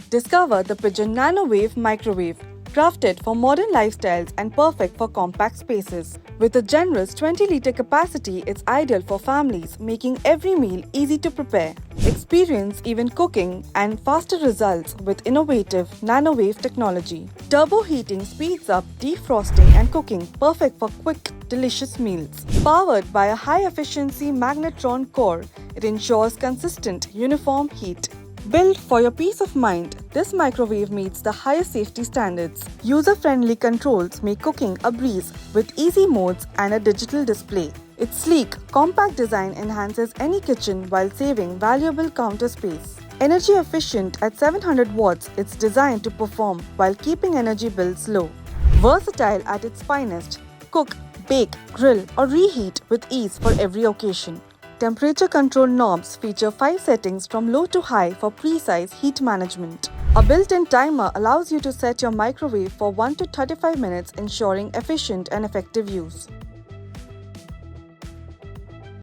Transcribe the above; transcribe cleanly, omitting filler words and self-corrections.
Discover the Pigeon Nanowave Microwave, crafted for modern lifestyles and perfect for compact spaces. With a generous 20-liter capacity, it's ideal for families, making every meal easy to prepare. Experience even cooking and faster results with innovative nanowave technology. Turbo heating speeds up defrosting and cooking, perfect for quick, delicious meals. Powered by a high-efficiency magnetron core, it ensures consistent, uniform heat. Built for your peace of mind, this microwave meets the highest safety standards. User-friendly controls make cooking a breeze with easy modes and a digital display. Its sleek, compact design enhances any kitchen while saving valuable counter space. Energy efficient at 700 watts, it's designed to perform while keeping energy bills low. Versatile at its finest, cook, bake, grill or reheat with ease for every occasion. Temperature control knobs feature 5 settings from low to high for precise heat management. A built-in timer allows you to set your microwave for 1 to 35 minutes, ensuring efficient and effective use.